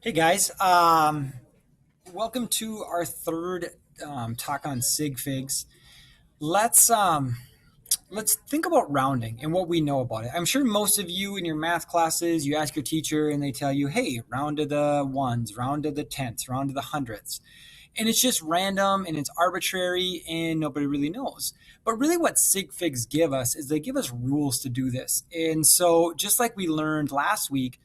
Hey guys, welcome to our third talk on Sig Figs. Let's um, let's think about rounding and what we know about it. I'm sure most of you in your math classes, you ask your teacher and they tell you, "Hey, round to the ones, round to the tenths, round to the hundredths," and it's just random and it's arbitrary and nobody really knows. But really, what Sig Figs give us is they give us rules to do this. And so, just like we learned last week,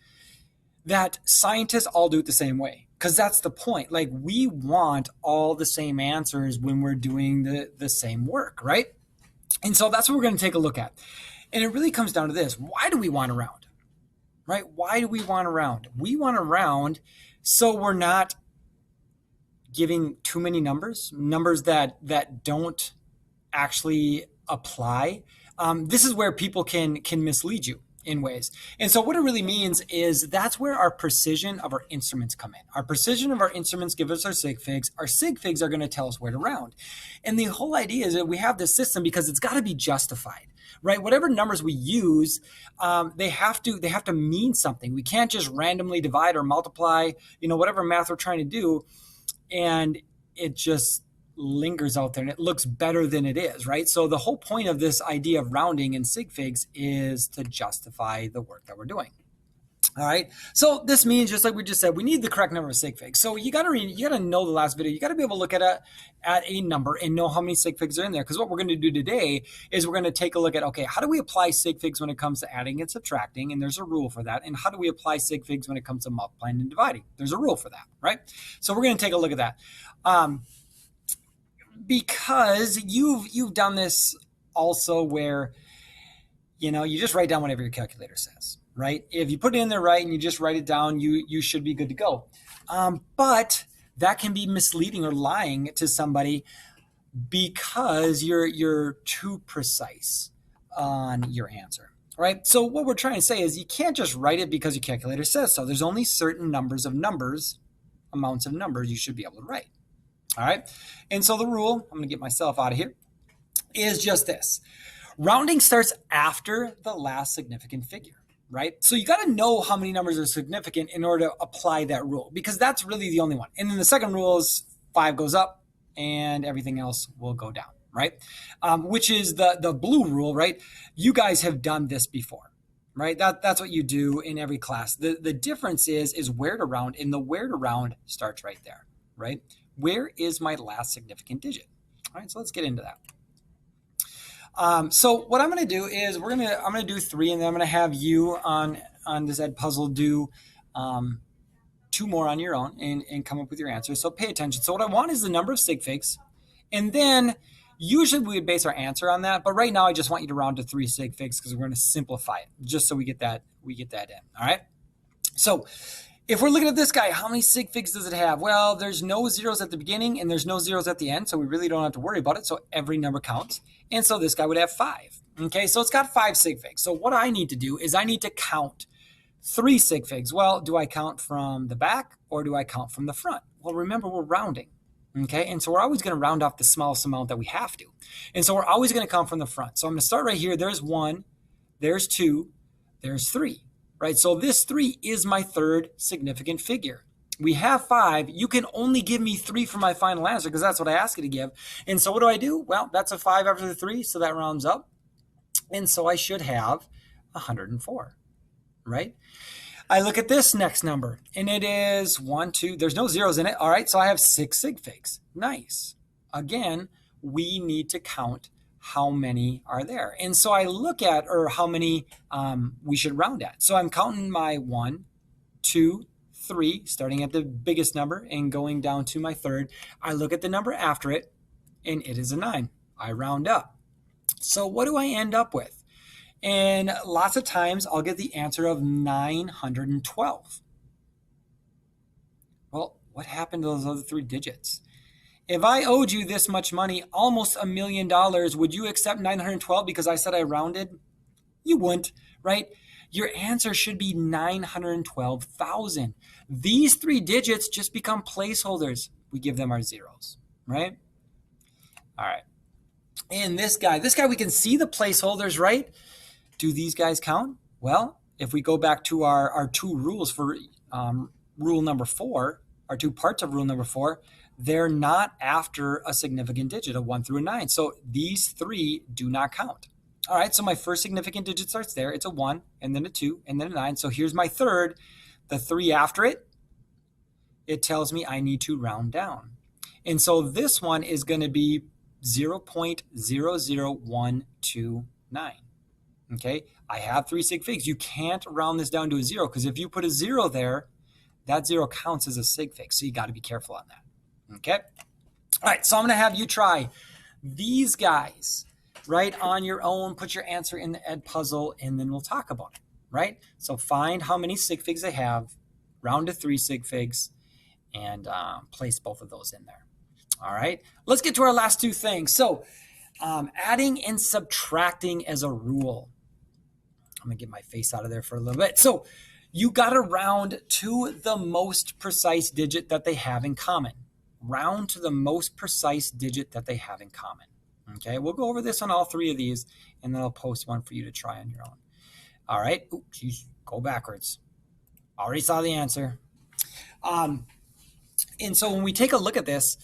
that scientists all do it the same way because that's the point. Like we want all the same answers when we're doing the same work, right? And so that's what we're going to take a look at. And it really comes down to this. Why do we want a round? Right? Why do we want a round? We want a round so we're not giving too many numbers that don't actually apply. This is where people can mislead you in ways. And so what it really means is that's where our precision of our instruments come in. Our precision of our instruments give us our sig figs. Our sig figs are going to tell us where to round. And the whole idea is that we have this system because it's got to be justified, right? Whatever numbers we use, they have to mean something. We can't just randomly divide or multiply, whatever math we're trying to do, and it just lingers out there and it looks better than it is, right? So the whole point of this idea of rounding in sig figs is to justify the work that we're doing. All right. So this means, just like we just said, we need the correct number of sig figs. So you got to know the last video. You got to be able to look at a number and know how many sig figs are in there. Because what we're going to do today is we're going to take a look at, okay, how do we apply sig figs when it comes to adding and subtracting? And there's a rule for that. And how do we apply sig figs when it comes to multiplying and dividing? There's a rule for that, right? So we're going to take a look at that. Because you've done this also where, you just write down whatever your calculator says, right? If you put it in there right and you just write it down, you should be good to go. But that can be misleading or lying to somebody because you're too precise on your answer, right? So what we're trying to say is you can't just write it because your calculator says so. There's only certain amounts of numbers you should be able to write. All right. And so the rule, I'm going to get myself out of here, is just this. Rounding starts after the last significant figure, right? So you got to know how many numbers are significant in order to apply that rule, because that's really the only one. And then the second rule is 5 goes up and everything else will go down, right? Which is the blue rule, right? You guys have done this before, right? That's what you do in every class. The difference is where to round, and the where to round starts right there, right? Where is my last significant digit? All right, so let's get into that. So what I'm going to do is I'm going to do 3, and then I'm going to have you on this Ed puzzle do 2 more on your own and come up with your answers. So pay attention. So what I want is the number of sig figs, and then usually we would base our answer on that. But right now I just want you to round to 3 sig figs because we're going to simplify it just so we get that in. All right. So if we're looking at this guy, how many sig figs does it have? Well, there's no zeros at the beginning and there's no zeros at the end, so we really don't have to worry about it. So every number counts. And so this guy would have 5. Okay, so it's got 5 sig figs. So what I need to do is I need to count 3 sig figs. Well, do I count from the back or do I count from the front? Well, remember, we're rounding. Okay, and so we're always going to round off the smallest amount that we have to. And so we're always going to count from the front. So I'm going to start right here. There's 1, there's 2, there's 3. Right, so this 3 is my third significant figure. We have 5. You can only give me 3 for my final answer because that's what I ask you to give. And so what do? Well, that's a 5 after the 3, so that rounds up. And so I should have 104, right? I look at this next number, and it is 1, 2. There's no zeros in it. All right, so I have 6 sig figs. Nice. Again, we need to count how many are there. And so I look at, or how many we should round at. So I'm counting my 1, 2, 3, starting at the biggest number and going down to my third. I look at the number after it, and it is a 9. I round up. So what do I end up with? And lots of times I'll get the answer of 912. Well, what happened to those other 3 digits? If I owed you this much money, almost $1 million, would you accept 912 because I said I rounded? You wouldn't, right? Your answer should be 912,000. These 3 digits just become placeholders. We give them our zeros, right? All right. And this guy, we can see the placeholders, right? Do these guys count? Well, if we go back to our 2 rules for rule number 4, or 2 parts of rule number 4, they're not after a significant digit, a 1 through a 9. So these 3 do not count. All right, so my first significant digit starts there. It's a 1, and then a 2, and then a 9. So here's my third. The 3 after it, it tells me I need to round down. And so this one is going to be 0.00129. Okay, I have 3 sig figs. You can't round this down to a 0, because if you put a 0 there, that 0 counts as a sig fig. So you got to be careful on that. Okay. All right, so I'm going to have you try these guys right on your own. Put your answer in the Ed puzzle, and then we'll talk about it. Right. So find how many sig figs I have, round to 3 sig figs, and place both of those in there. All right, let's get to our last 2 things. So adding and subtracting as a rule. I'm going to get my face out of there for a little bit. So you got to round to the most precise digit that they have in common. Round to the most precise digit that they have in common. Okay, we'll go over this on all 3 of these, and then I'll post one for you to try on your own. All right, geez, go backwards. Already saw the answer. And so when we take a look at this,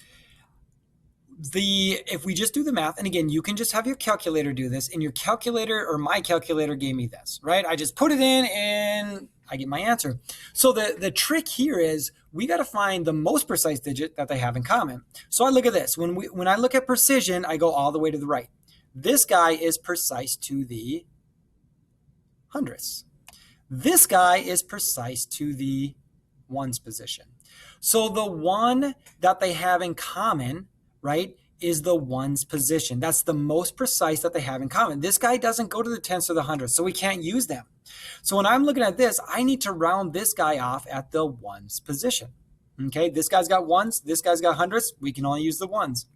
if we just do the math, and again, you can just have your calculator do this, and your calculator, or my calculator, gave me this, right? I just put it in and I get my answer. So the trick here is we got to find the most precise digit that they have in common. So I look at this. When I look at precision, I go all the way to the right. This guy is precise to the hundredths. This guy is precise to the ones position. So the one that they have in common, right, is the ones position. That's the most precise that they have in common. This guy doesn't go to the tenths or the hundredths, so we can't use them. So when I'm looking at this, I need to round this guy off at the ones position. Okay, this guy's got ones, this guy's got hundredths, we can only use the ones.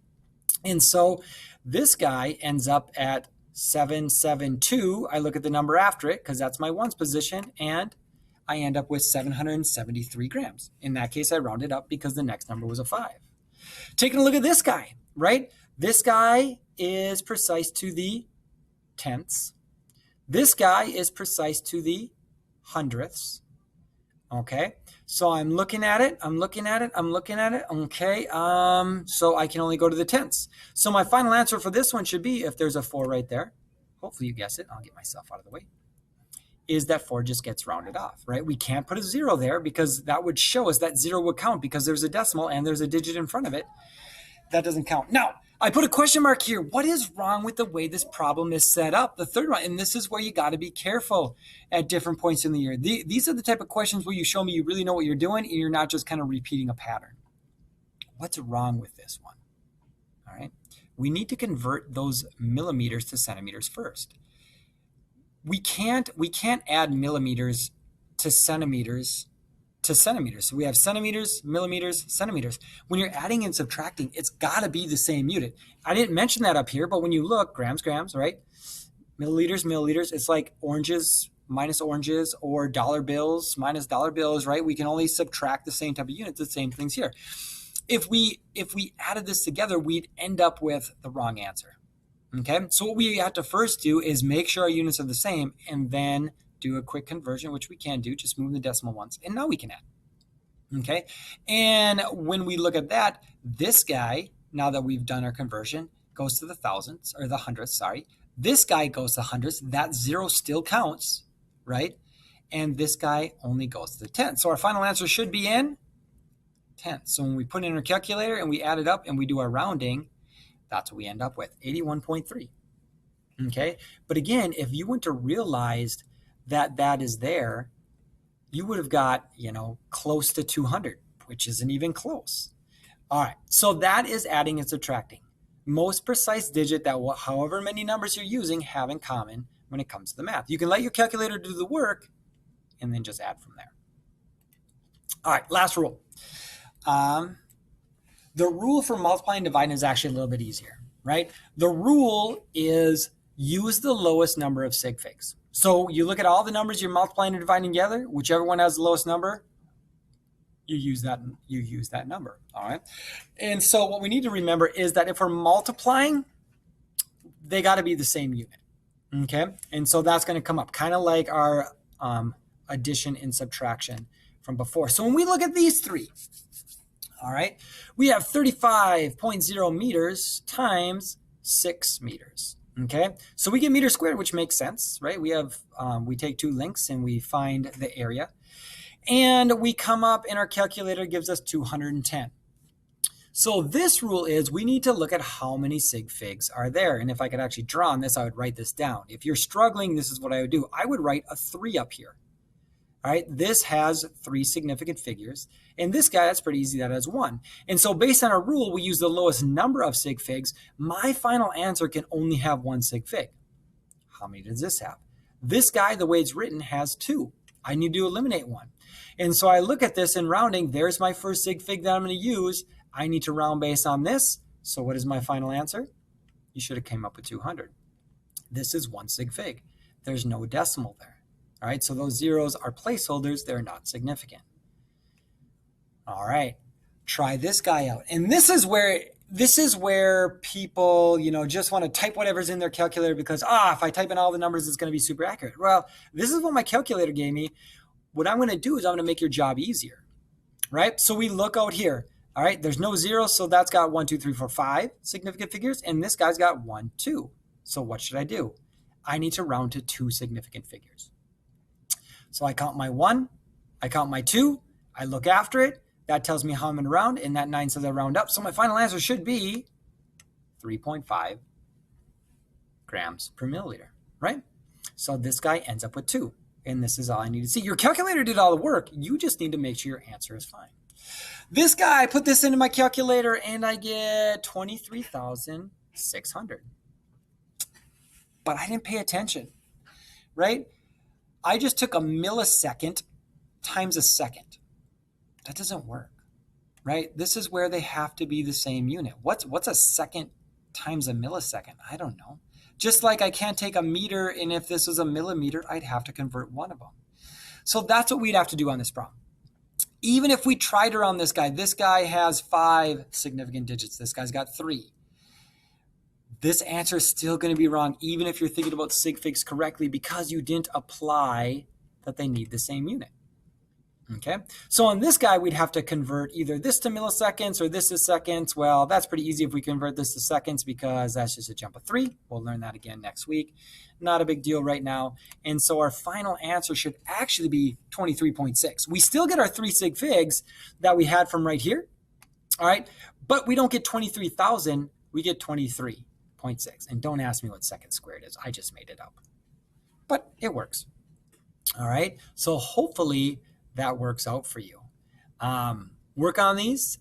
And so this guy ends up at 772. I look at the number after it because that's my ones position, and I end up with 773 grams. In that case, I rounded up because the next number was a 5. Taking a look at this guy, right? This guy is precise to the tenths. This guy is precise to the hundredths. Okay, so I'm looking at it. Okay, so I can only go to the tenths. So my final answer for this one should be, if there's a 4 right there, hopefully you guess it, I'll get myself out of the way, is that 4 just gets rounded off, right? We can't put a 0 there because that would show us that 0 would count because there's a decimal and there's a digit in front of it. That doesn't count. Now, I put a question mark here. What is wrong with the way this problem is set up? The third one, and this is where you got to be careful at different points in the year. These are the type of questions where you show me you really know what you're doing and you're not just kind of repeating a pattern. What's wrong with this one? All right. We need to convert those millimeters to centimeters first. We can't add millimeters to centimeters to centimeters. So we have centimeters, millimeters, centimeters. When you're adding and subtracting, it's got to be the same unit. I didn't mention that up here, but when you look, grams, grams, right? Milliliters, milliliters, it's like oranges minus oranges, or dollar bills minus dollar bills, right? We can only subtract the same type of units, the same things here. If we added this together, we'd end up with the wrong answer. Okay, so what we have to first do is make sure our units are the same, and then do a quick conversion, which we can do, just move the decimal once, and now we can add. Okay, and when we look at that, this guy, now that we've done our conversion, goes to the thousands, or the hundredths, sorry. This guy goes to hundredths, that 0 still counts, right? And this guy only goes to the tenths. So our final answer should be in tenths. So when we put in our calculator and we add it up and we do our rounding, that's what we end up with, 81.3. Okay, but again, if you went to realize that that is there, you would have got, close to 200, which isn't even close. All right, so that is adding and subtracting. Most precise digit that however many numbers you're using have in common when it comes to the math. You can let your calculator do the work and then just add from there. All right, last rule. The rule for multiplying and dividing is actually a little bit easier, right? The rule is use the lowest number of sig figs. So you look at all the numbers you're multiplying and dividing together, whichever one has the lowest number, you use that number, all right? And so what we need to remember is that if we're multiplying, they got to be the same unit, okay? And so that's going to come up kind of like our addition and subtraction from before. So when we look at these three, all right, we have 35.0 meters times 6 meters. Okay, so we get meters squared, which makes sense, right? We take two lengths and we find the area. And we come up and our calculator gives us 210. So this rule is we need to look at how many sig figs are there. And if I could actually draw on this, I would write this down. If you're struggling, this is what I would do. I would write a 3 up here. All right, this has 3 significant figures. And this guy, that's pretty easy, that has 1. And so based on our rule, we use the lowest number of sig figs. My final answer can only have 1 sig fig. How many does this have? This guy, the way it's written, has 2. I need to eliminate 1. And so I look at this in rounding. There's my first sig fig that I'm going to use. I need to round based on this. So what is my final answer? You should have came up with 200. This is 1 sig fig. There's no decimal there. All right, so those zeros are placeholders. They're not significant. All right, try this guy out. And this is where people, just want to type whatever's in their calculator because, if I type in all the numbers, it's going to be super accurate. Well, this is what my calculator gave me. What I'm going to do is I'm going to make your job easier, right? So we look out here. All right, there's no zeros, so that's got 1, 2, 3, 4, 5 significant figures, and this guy's got 1, 2. So what should I do? I need to round to 2 significant figures. So I count my 1, I count my 2, I look after it. That tells me how I'm going to round, and that 9 says I round up. So my final answer should be 3.5 grams per milliliter, right? So this guy ends up with 2, and this is all I need to see. Your calculator did all the work. You just need to make sure your answer is fine. This guy, I put this into my calculator, and I get 23,600. But I didn't pay attention, right? I just took a millisecond times a second. That doesn't work, right? This is where they have to be the same unit. What's a second times a millisecond? I don't know. Just like I can't take a meter, and if this was a millimeter, I'd have to convert one of them. So that's what we'd have to do on this problem. Even if we tried around this guy has 5 significant digits. This guy's got 3. This answer is still going to be wrong, even if you're thinking about sig figs correctly, because you didn't apply that they need the same unit. Okay, so on this guy, we'd have to convert either this to milliseconds or this to seconds. Well, that's pretty easy if we convert this to seconds because that's just a jump of 3. We'll learn that again next week. Not a big deal right now. And so our final answer should actually be 23.6. We still get our 3 sig figs that we had from right here. All right, but we don't get 23,000. We get 23.6. And don't ask me what second squared is. I just made it up. But it works. All right, so hopefully that works out for you. Work on these